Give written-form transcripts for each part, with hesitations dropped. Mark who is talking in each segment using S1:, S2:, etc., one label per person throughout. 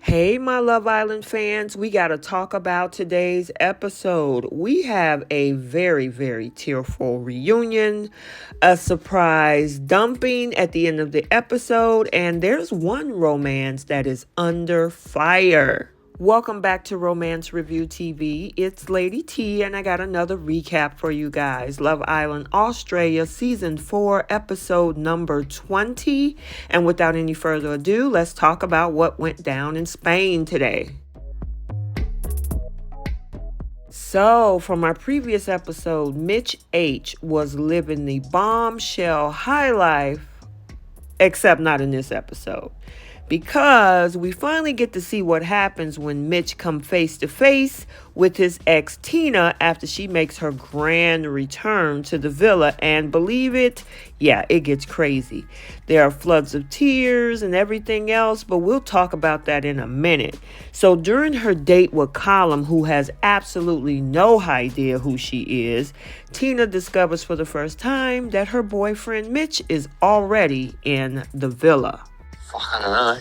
S1: Hey, my Love Island fans, we got to talk about today's episode. We have a very, very tearful reunion, a surprise dumping at the end of the episode, and there's one romance that is under fire. Welcome back to Romance Review TV. It's Lady T, and I got another recap for you guys. Love Island Australia Season 4, Episode number 20. And without any further ado, let's talk about what went down in Spain today. So, from our previous episode, Mitch H was living the bombshell high life, except not in this episode. Because we finally get to see what happens when Mitch come face to face with his ex Tina after she makes her grand return to the villa. And believe it, yeah, it gets crazy. There are floods of tears and everything else, but we'll talk about that in a minute. So during her date with Colum, who has absolutely no idea who she is, Tina discovers for the first time that her boyfriend Mitch is already in the villa.
S2: I don't know.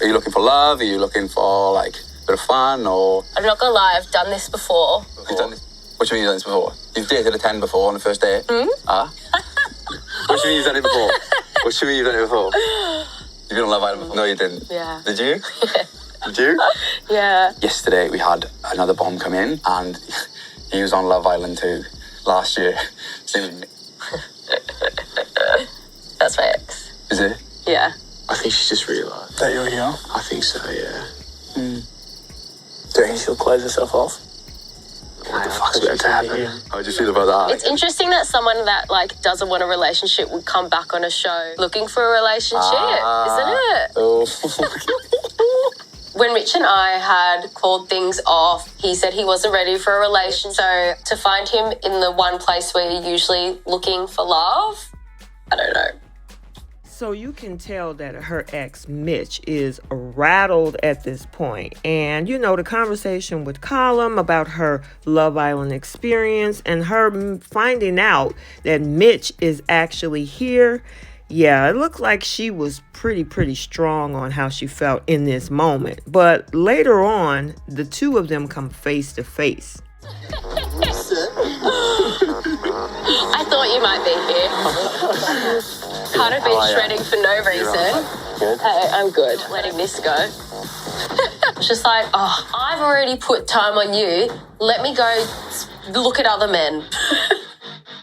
S2: Are you looking for love? Are you looking for, like, a bit of fun, or...?
S3: I'm not gonna lie, I've done this before.
S2: You've done this? What do you mean you've done this before? You've dated a 10 before on the first date? What do you mean you've done it before? What do you mean you've done it before? You've been on Love Island before? No, you didn't.
S3: Yeah.
S2: Did you? Did you?
S3: Yeah.
S2: Yesterday, we had another bomb come in, and he was on Love Island too, last year.
S3: That's my ex.
S2: Is it?
S3: Yeah.
S4: I think she's just realised.
S2: That you're here?
S4: I think so, yeah. Do you think she'll close herself off?
S2: What the fuck's going to happen? How do you feel about that?
S3: It's interesting that someone that, like, doesn't want a relationship would come back on a show looking for a relationship, isn't it?
S2: Oh.
S3: When Mitch and I had called things off, he said he wasn't ready for a relationship. So to find him in the one place where you're usually looking for love, I don't know.
S1: So you can tell that her ex, Mitch, is rattled at this point. And, you know, the conversation with Colum about her Love Island experience and her finding out that Mitch is actually here. Yeah, it looked like she was pretty strong on how she felt in this moment. But later on, the two of them come face to face.
S3: I thought you might be here. Kind of been shredding for no reason.
S2: Good?
S3: Hey, I'm good. Letting this go. It's just like, I've already put time on you. Let me go look at other men.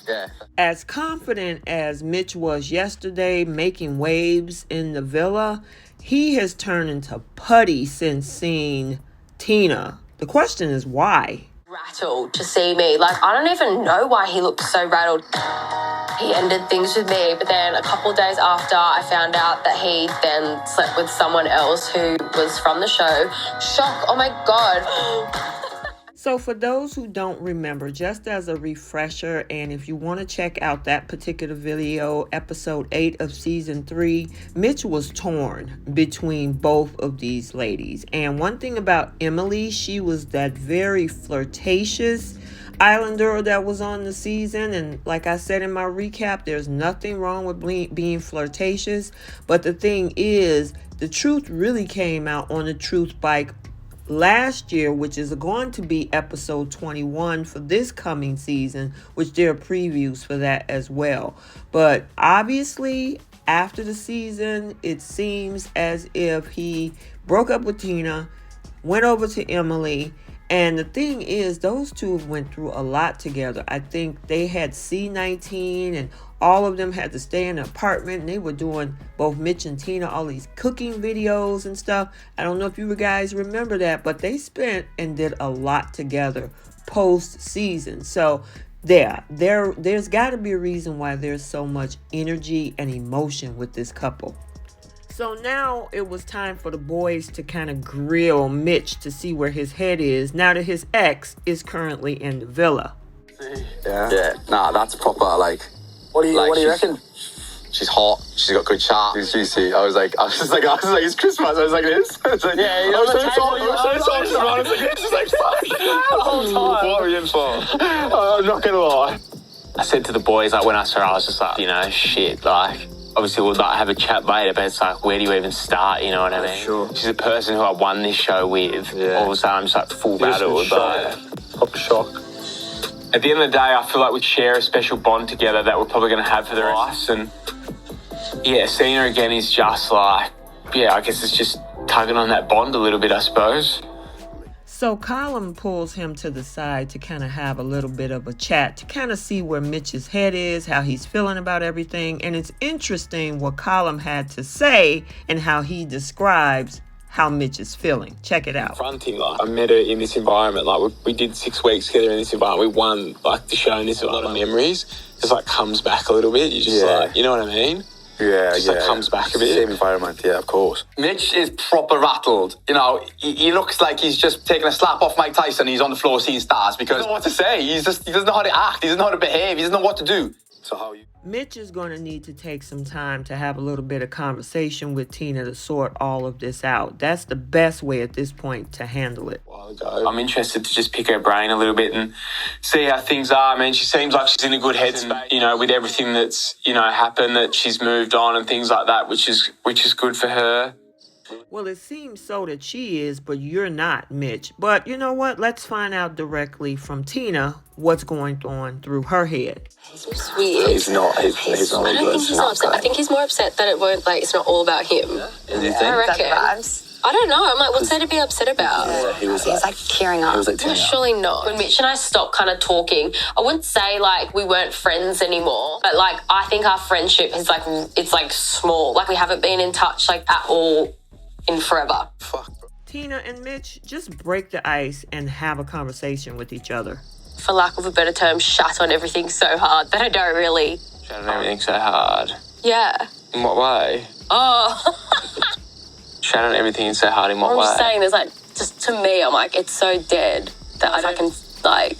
S2: Yeah.
S1: As confident as Mitch was yesterday making waves in the villa, he has turned into putty since seeing Tina. The question is why?
S3: Rattled to see me. Like, I don't even know why he looked so rattled. He ended things with me, but then a couple of days after, I found out that he then slept with someone else who was from the show. Shock. Oh my God.
S1: So for those who don't remember, just as a refresher, and if you want to check out that particular video, episode 8 of season 3, Mitch was torn between both of these ladies. And one thing about Emily, she was that very flirtatious Islander that was on the season. And like I said in my recap, there's nothing wrong with being flirtatious. But the thing is, the truth really came out on the Truth Bike last year, which is going to be episode 21 for this coming season, which there are previews for that as well. But obviously, after the season, it seems as if he broke up with Tina, went over to Emily. And the thing is, those two went through a lot together. I think they had C19 and all of them had to stay in an apartment. And they were doing, both Mitch and Tina, all these cooking videos and stuff. I don't know if you guys remember that, but they spent and did a lot together post-season. So there's got to be a reason why there's so much energy and emotion with this couple. So now it was time for the boys to kind of grill Mitch to see where his head is now that his ex is currently in the villa.
S2: Yeah. Nah, that's proper, like...
S4: What do you reckon?
S2: She's hot. She's got good chat. She's juicy. I was like, it's Christmas. I was like this. I was like,
S4: yeah,
S2: I was so talking about it. It's just like, fuck.
S4: The whole time.
S2: What are we in for? I'm not gonna lie.
S4: I said to the boys, like, when I saw her, I was just like, you know, shit, like,
S5: obviously we'll like have a chat later, but it's like, where do you even start? You know what I mean?
S4: Sure.
S5: She's a person who I won this show with.
S4: Yeah.
S5: All of a sudden, I'm just like full battle.
S4: Proper shock.
S5: At the end of the day, I feel like we share a special bond together that we're probably going to have for the rest. And yeah, seeing her again is just like, I guess it's just tugging on that bond a little bit, I suppose.
S1: So Colin pulls him to the side to kind of have a little bit of a chat to kind of see where Mitch's head is, how he's feeling about everything. And it's interesting what Colin had to say and how he describes how Mitch is feeling. Check it out.
S5: Confronting, like, I met her in this environment. Like, we did 6 weeks together in this environment. We won, like, the show, and this a lot of memories. Just, like, comes back a little bit. You just, like, you know what I mean? Just, like, comes back a bit.
S4: Same environment, yeah, of course.
S2: Mitch is proper rattled. You know, he looks like he's just taking a slap off Mike Tyson. He's on the floor seeing stars because he doesn't know what to say. He doesn't know how to act. He doesn't know how to behave. He doesn't know what to do.
S4: So how you...
S1: Mitch is going to need to take some time to have a little bit of conversation with Tina to sort all of this out. That's the best way at this point to handle it.
S5: I'm interested to just pick her brain a little bit and see how things are. I mean, she seems like she's in a good headspace, you know, with everything that's, you know, happened, that she's moved on and things like that, which is good for her.
S1: Well, it seems so that she is, but you're not, Mitch. But you know what? Let's find out directly from Tina what's going on through her head.
S3: It's weird.
S4: He's not
S3: I don't think he's not upset. I think he's more upset that it won't, like, it's not all about him. I reckon. I don't know. I'm like, what's there to be upset about?
S4: Yeah, he's like
S6: tearing up.
S4: He was like tearing up.
S3: Surely not. When Mitch and I stopped kind of talking, I wouldn't say like we weren't friends anymore, but like I think our friendship is like, it's like small. Like we haven't been in touch like at all in forever.
S4: Fuck, bro.
S1: Tina and Mitch, just break the ice and have a conversation with each other.
S3: For lack of a better term, shut on everything so hard that I don't really.
S5: Shut on everything so hard.
S3: Yeah.
S5: In what way?
S3: Oh.
S5: Shut on everything so hard in what
S3: I'm
S5: way?
S3: just saying, there's like, just to me, I'm like, it's so dead that I can like.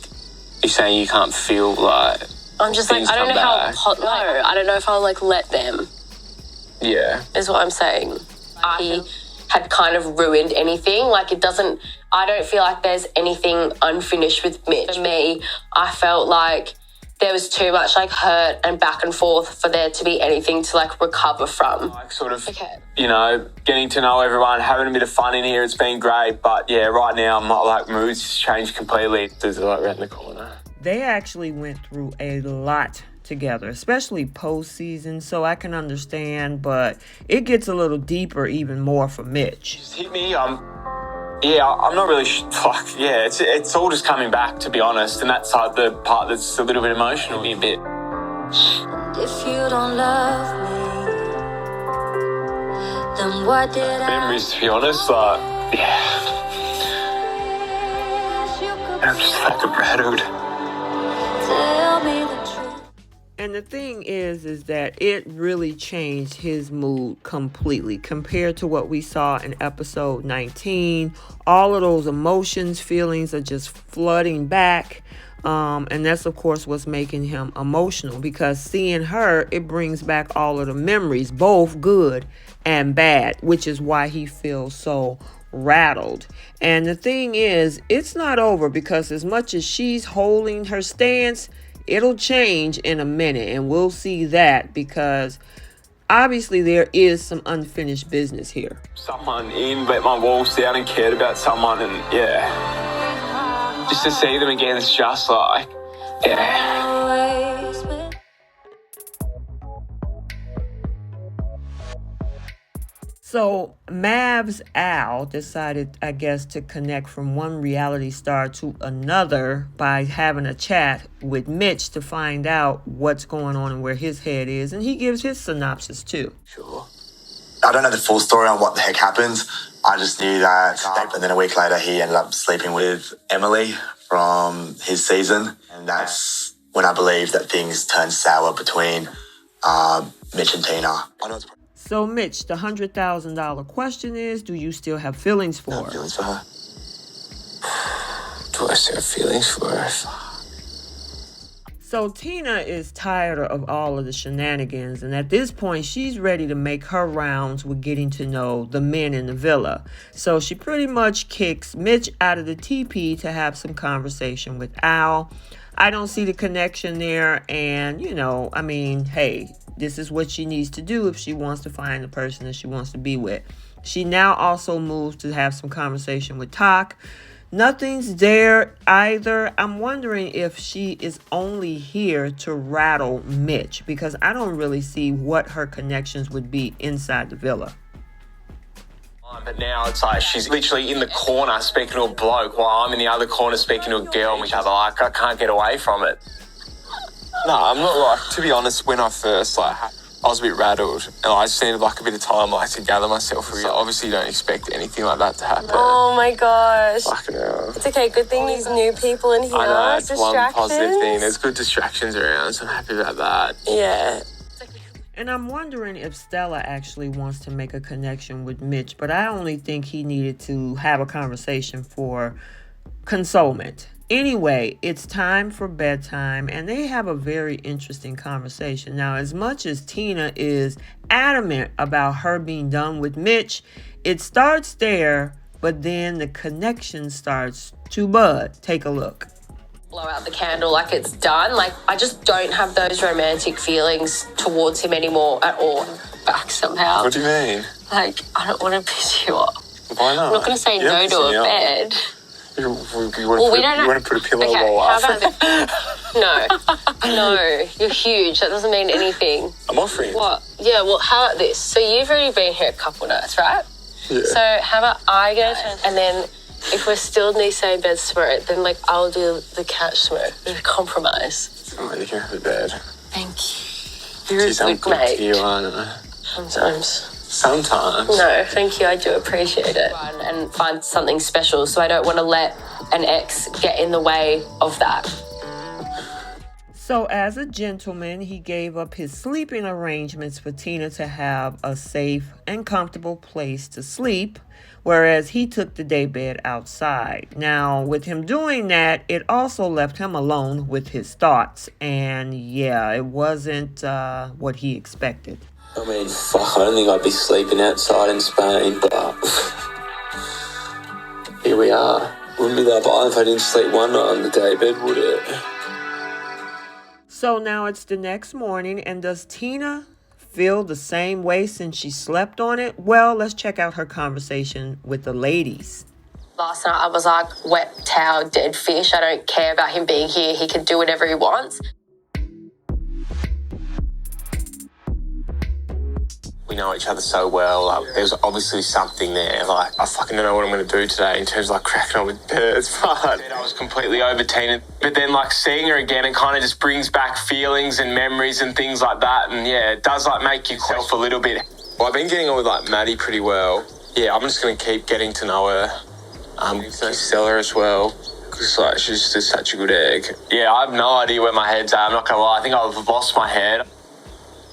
S5: You're saying you can't feel like.
S3: I'm just like,
S5: things
S3: I don't know
S5: come
S3: how.
S5: back.
S3: No, I don't know if I'll like let them.
S5: Yeah.
S3: Is what I'm saying. He had kind of ruined anything. Like it doesn't. I don't feel like there's anything unfinished with Mitch. For me, I felt like there was too much like hurt and back and forth for there to be anything to like recover from.
S5: Like sort of, you know, getting to know everyone, having a bit of fun in here. It's been great, but yeah, right now I'm not like moods just changed completely. There's like around the corner.
S1: They actually went through a lot together, especially postseason, so I can understand, but it gets a little deeper even more for Mitch.
S5: Just hit me. I'm not really it's all just coming back, to be honest, and that's like the part that's a little bit emotional, me a bit.
S6: If you don't love me, then what did
S5: Memories, to be honest, like, I'm just fucking rattled.
S6: tell me the truth?
S1: And the thing is that it really changed his mood completely compared to what we saw in episode 19. All of those emotions, feelings are just flooding back. And that's, of course, what's making him emotional, because seeing her, it brings back all of the memories, both good and bad, which is why he feels so rattled. And the thing is, it's not over, because as much as she's holding her stance, it'll change in a minute, and we'll see that, because obviously there is some unfinished business here.
S5: Someone in, let my walls down and cared about someone, and just to see them again, it's just like,
S6: Always with
S1: So Mavs Al decided, I guess, to connect from one reality star to another by having a chat with Mitch to find out what's going on and where his head is. And he gives his synopsis too.
S7: Sure. I don't know the full story on what the heck happened. I just knew that, and then a week later he ended up sleeping with Emily from his season. And that's when I believe that things turned sour between Mitch and Tina. I know it's
S1: So Mitch, the $100,000 question is, do you still have feelings for her?
S7: feelings for her.
S5: do I still have feelings for her?
S1: So Tina is tired of all of the shenanigans, and at this point she's ready to make her rounds with getting to know the men in the villa. So she pretty much kicks Mitch out of the TP to have some conversation with Al. I don't see the connection there. And, hey, this is what she needs to do if she wants to find the person that she wants to be with. She now also moves to have some conversation with Tak. Nothing's there either. I'm wondering if she is only here to rattle Mitch, because I don't really see what her connections would be inside the villa.
S5: But now it's like she's literally in the corner speaking to a bloke while I'm in the other corner speaking to a girl, and each other. Like, I can't get away from it.
S8: No, I'm not like, to be honest, when I first, I was a bit rattled, and I just needed a bit of time to gather myself. Obviously, you don't expect anything like that to happen.
S3: Oh my gosh.
S8: Fucking hell.
S3: It's okay, good thing there's new people in here.
S8: I know, it's one
S3: Distractions.
S8: positive thing. There's good distractions around, so I'm happy about that.
S3: Yeah.
S1: And I'm wondering if Stella actually wants to make a connection with Mitch, but I only think he needed to have a conversation for consolement. Anyway, it's time for bedtime, and they have a very interesting conversation. Now, as much as Tina is adamant about her being done with Mitch, it starts there, but then the connection starts to bud. Take a look.
S3: Blow out the candle like it's done. Like, I just don't have those romantic feelings towards him anymore at all. Back somehow.
S8: What do you mean?
S3: Like, I don't want to piss you off.
S8: Why not?
S3: I'm not going to say no to a bed.
S8: You want to put a pillow
S3: Okay,
S8: wall
S3: how
S8: up?
S3: about this? No, you're huge. That doesn't mean anything.
S8: I'm offering.
S3: What? Yeah, well, how about this? So you've already been here at couple nights, right?
S8: Yeah.
S3: So how about I go and then if we're still in these same beds tomorrow, then I'll do the couch tomorrow. There's a compromise.
S8: Oh, you can have a bed.
S3: Thank you. You're
S8: Geez,
S3: a
S8: I'm
S3: good
S8: good
S3: mate.
S8: to you, aren't I?
S3: Sometimes.
S8: Sometimes.
S3: No, thank you. I do appreciate it. And find something special. So I don't want to let an ex get in the way of that.
S1: So as a gentleman, he gave up his sleeping arrangements for Tina to have a safe and comfortable place to sleep, whereas he took the daybed outside. Now, with him doing that, it also left him alone with his thoughts. And yeah, it wasn't what he expected.
S4: I mean, fuck, I don't think I'd be sleeping outside in Spain, but here we are. Wouldn't be that bad if I didn't sleep one night on the daybed, would it?
S1: So now it's the next morning, and does Tina feel the same way since she slept on it? Well, let's check out her conversation with the ladies.
S3: Last night I was like, wet towel, dead fish. I don't care about him being here. He can do whatever he wants.
S5: We know each other so well. There's obviously something there. I fucking don't know what I'm going to do today in terms of cracking on with birds. But I was completely over Tina. But then seeing her again, it kind of just brings back feelings and memories and things like that. And yeah, it does make yourself a little bit.
S8: Well, I've been getting on with Maddie pretty well. Yeah, I'm just going to keep getting to know her. Stella as well. Because she's just such a good egg.
S5: Yeah, I have no idea where my head's at. I'm not going to lie. I think I've lost my head.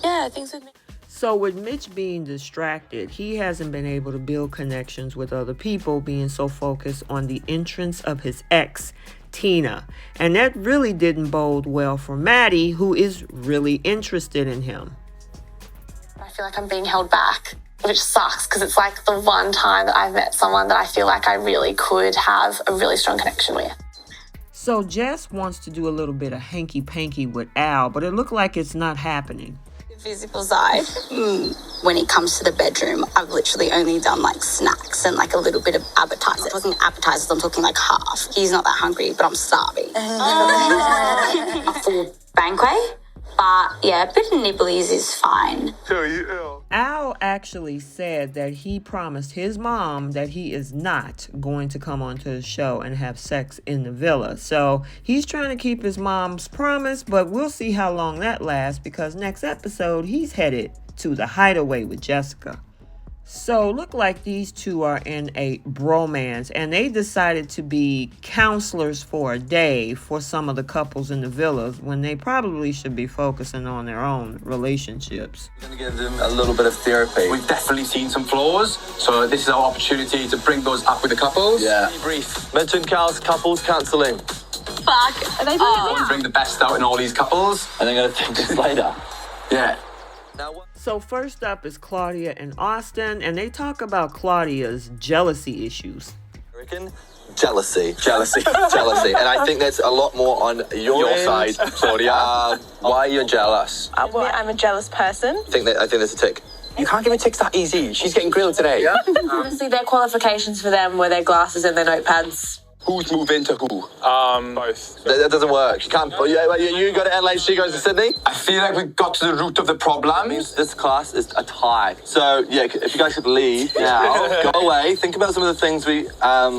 S3: Yeah, things with me.
S1: So with Mitch being distracted, he hasn't been able to build connections with other people, being so focused on the entrance of his ex, Tina. And that really didn't bode well for Maddie, who is really interested in him.
S9: I feel like I'm being held back, which sucks because it's the one time that I've met someone that I feel like I really could have a really strong connection with.
S1: So Jess wants to do a little bit of hanky-panky with Al, but it looked like it's not happening.
S9: Physical side. When it comes to the bedroom, I've literally only done snacks and a little bit of appetizers. I'm talking appetizers, I'm talking half. He's not that hungry, but I'm starving. A full banquet. But yeah, a bit of nibblies is fine.
S1: Al actually said that he promised his mom that he is not going to come onto the show and have sex in the villa. So he's trying to keep his mom's promise, but we'll see how long that lasts because next episode he's headed to the hideaway with Jessica. So look like these two are in a bromance, and they decided to be counselors for a day for some of the couples in the villas when they probably should be focusing on their own relationships.
S2: We're going to give them a little bit of therapy.
S10: We've definitely seen some flaws, so this is our opportunity to bring those up with the couples.
S2: Yeah.
S10: Brief.
S2: Mention couples counselling.
S9: Fuck. Are they doing
S10: Bring the best out in all these couples.
S2: And they're going to think this later.
S10: Yeah.
S1: So first up is Claudia and Austin, and they talk about Claudia's jealousy issues.
S2: Reckon? Jealousy.
S11: Jealousy.
S2: Jealousy. And I think that's a lot more on your
S11: side, Claudia.
S2: Why you're jealous?
S12: I'm a jealous person.
S2: I think that's a tick.
S11: You can't give me ticks that easy. She's getting grilled today. Yeah?
S12: Honestly, their qualifications for them were their glasses and their notepads.
S11: Who's moving to who?
S8: Both.
S2: That doesn't work. You can't. You go to Adelaide, she goes to Sydney.
S10: I feel like we got to the root of the problem.
S2: This class is a tie. So, yeah, if you guys could leave now, go away, think about some of the things we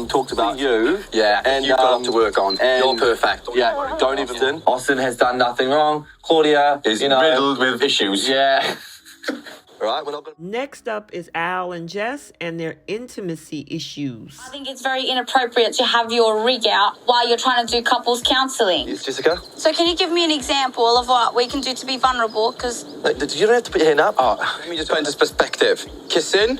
S2: talked about.
S11: Yeah, and you've got a lot to work on. You're perfect.
S2: Yeah, don't even. Austin has done nothing wrong. Claudia
S10: is riddled with issues.
S2: Yeah. All right, we're not gonna...
S1: Next up is Al and Jess and their intimacy issues.
S9: I think it's very inappropriate to have your rig out while you're trying to do couples counselling.
S2: Yes, Jessica?
S9: So can you give me an example of what we can do to be vulnerable? Because
S2: you don't have to put your hand up.
S11: Let me just put into perspective. Kissing,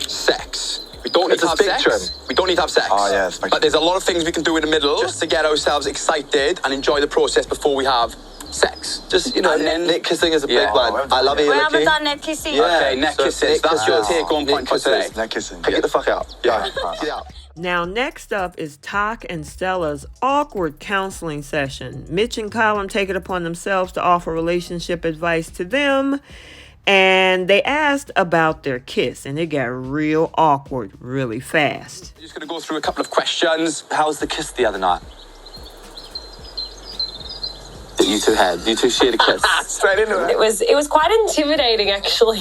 S11: sex. We don't need to have sex. We don't need to have sex.
S7: Oh, yeah, spectrum.
S11: But there's a lot of things we can do in the middle just to get ourselves excited and enjoy the process before we have sex.
S2: Just, neck kissing is a big one. I love it.
S9: we haven't done neck kissing.
S2: Yeah.
S11: Okay, neck kissing. That's your take-home point for today.
S7: Neck kissing.
S2: Get the fuck out.
S11: Yeah.
S2: Get out.
S1: Now, next up is Tak and Stella's awkward counseling session. Mitch and Colin take it upon themselves to offer relationship advice to them. And they asked about their kiss, and it got real awkward really fast.
S11: I'm just going to go through a couple of questions.
S2: How was the kiss the other night? That you two had? You two shared a kiss?
S11: Straight into it.
S3: It was quite intimidating, actually.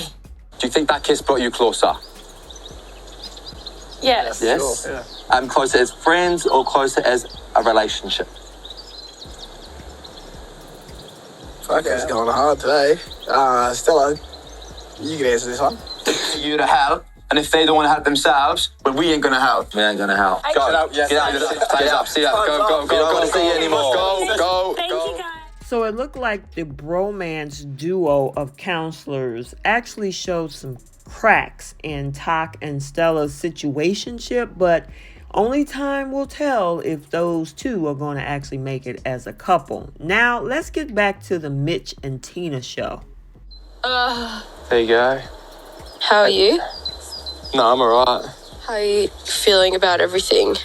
S11: Do you think that kiss brought you closer?
S3: Yes.
S2: Yes?
S11: Sure, yeah.
S2: Closer as friends or closer as a relationship?
S4: Fuck, it's going hard today. Stella, you can answer this one.
S10: You to help, and if they don't want to help themselves, well, we ain't gonna help.
S2: We ain't gonna help.
S11: Go. Get out. Yes. Get out. See that. Go.
S2: We don't want to see you anymore.
S11: Go.
S9: Thank you, guys.
S1: So it looked like the bromance duo of counselors actually showed some cracks in Tak and Stella's situationship, but only time will tell if those two are going to actually make it as a couple. Now, let's get back to the Mitch and Tina show.
S8: There you go.
S3: How are you?
S8: No, I'm alright.
S3: How are you feeling about everything?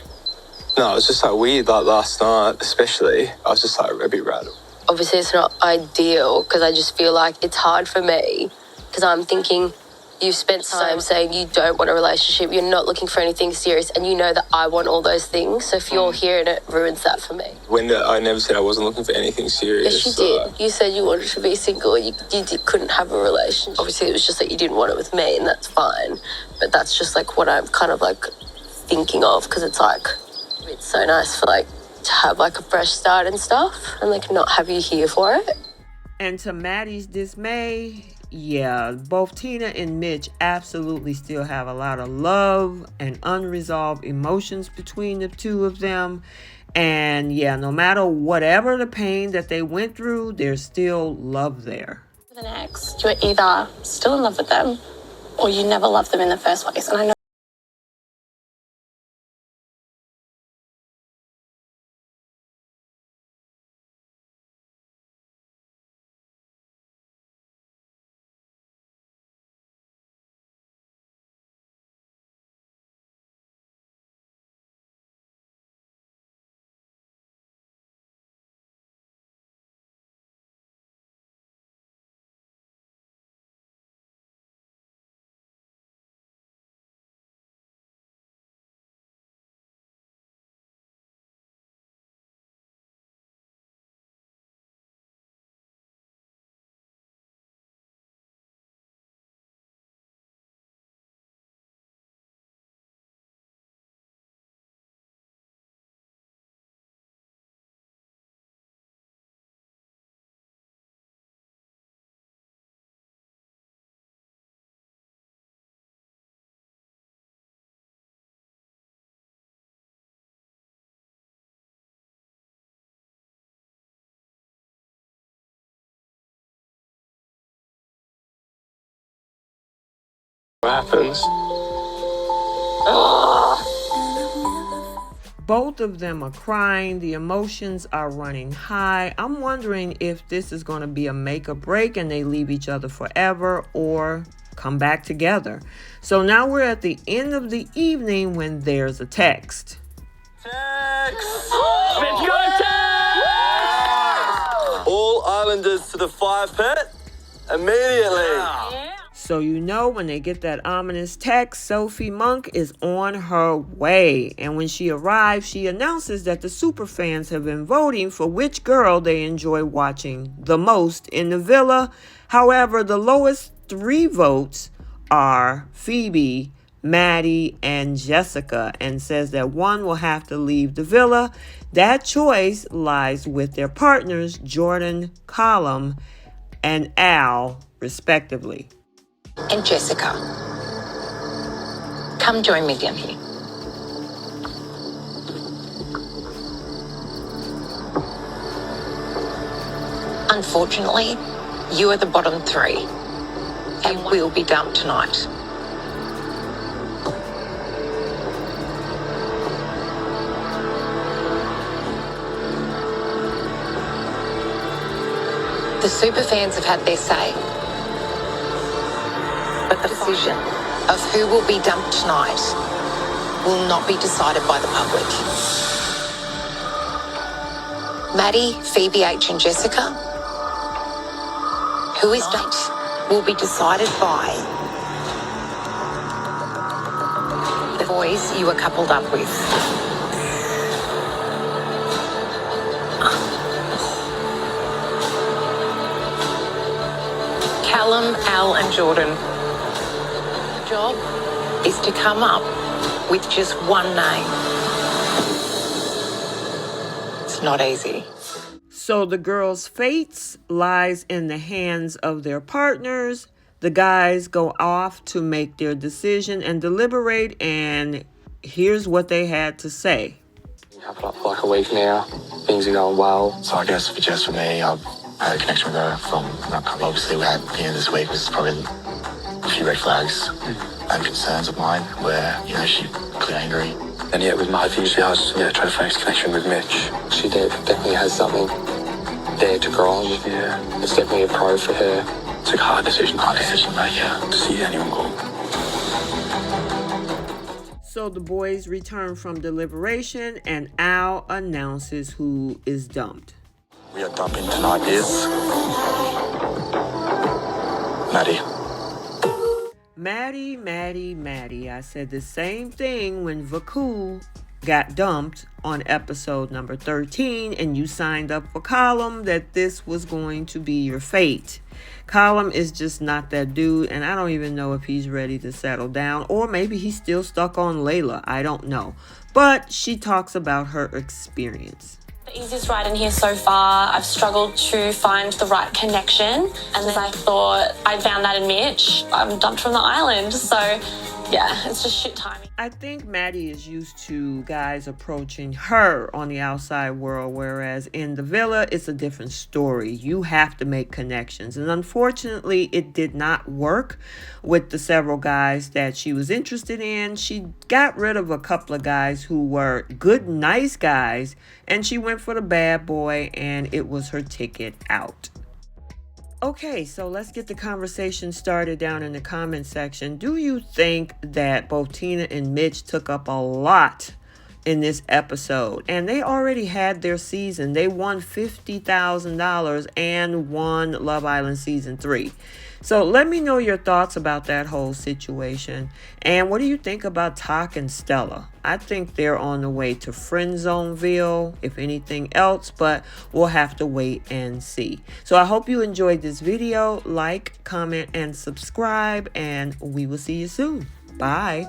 S8: No, it was just like weird, like last night especially. I was just like a bit rattled.
S3: Obviously, it's not ideal because I just feel like it's hard for me because I'm thinking you've spent time saying you don't want a relationship, you're not looking for anything serious, and you know that I want all those things. So if you're here and it ruins that for me.
S8: I never said I wasn't looking for anything serious.
S3: Yes, you did. You said you wanted to be single. You couldn't have a relationship. Obviously, it was just that you didn't want it with me, and that's fine. But that's just like what I'm kind of like thinking of because it's like it's so nice for like to have like a fresh start and stuff and like not have you here for it.
S1: And to Maddie's dismay, yeah, both Tina and Mitch absolutely still have a lot of love and unresolved emotions between the two of them. And yeah, no matter whatever the pain that they went through, there's still love there.
S12: With an ex, you're either still in love with them or you never loved them in the first place. And I know
S8: What happens?
S1: Both of them are crying. The emotions are running high. I'm wondering if this is going to be a make or break and they leave each other forever, or come back together. So now we're at the end of the evening when there's a text.
S11: All Islanders to the fire pit immediately.
S1: So you know when they get that ominous text, Sophie Monk is on her way. And when she arrives, she announces that the superfans have been voting for which girl they enjoy watching the most in the villa. However, the lowest 3 votes are Phoebe, Maddie, and Jessica, and says that one will have to leave the villa. That choice lies with their partners, Jordan, Colum, and Al, respectively.
S13: And Jessica, come join me down here. Unfortunately, you are the bottom 3 and will be dumped tonight. The superfans have had their say. But the decision of who will be dumped tonight will not be decided by the public. Maddie, Phoebe H and Jessica, who is dumped will be decided by the boys you are coupled up with. Callum, Al and Jordan. Job is to come up with just one name. It's not easy.
S1: So the girls' fates lies in the hands of their partners. The guys go off to make their decision and deliberate, and here's what they had to say.
S8: I've been up for like a week now. Things are going well.
S7: So I guess for me, I've had a connection with her from that couple. Obviously, we had at the end of this week was probably a few red flags and concerns of mine where, she clearly angry.
S10: And yeah, with Marty, she has tried to find his connection with Mitch.
S8: She definitely has something there to grow on.
S10: Yeah.
S8: It's definitely a pro for her.
S10: It's a hard decision.
S7: Yeah.
S10: To see anyone go.
S1: So the boys return from deliberation and Al announces who is dumped.
S7: We are dumping tonight is Maddie.
S1: Maddie. I said the same thing when Vakul got dumped on episode number 13 and you signed up for Colum that this was going to be your fate. Colum is just not that dude, and I don't even know if he's ready to settle down, or maybe he's still stuck on Layla. I don't know. But she talks about her experience.
S12: The easiest ride in here so far. I've struggled to find the right connection, and then I thought I found that in Mitch. I'm dumped from the island, so yeah, it's just shit timing.
S1: I think Maddie is used to guys approaching her on the outside world, whereas in the villa, it's a different story. You have to make connections. And unfortunately, it did not work with the several guys that she was interested in. She got rid of a couple of guys who were good, nice guys, and she went for the bad boy, and it was her ticket out. Okay, so let's get the conversation started down in the comment section. Do you think that both Tina and Mitch took up a lot in this episode? And they already had their season. They won $50,000 and won Love Island Season 3. So let me know your thoughts about that whole situation. And what do you think about Tak and Stella? I think they're on the way to Friendzoneville, if anything else, but we'll have to wait and see. So I hope you enjoyed this video. Like, comment, and subscribe, and we will see you soon. Bye.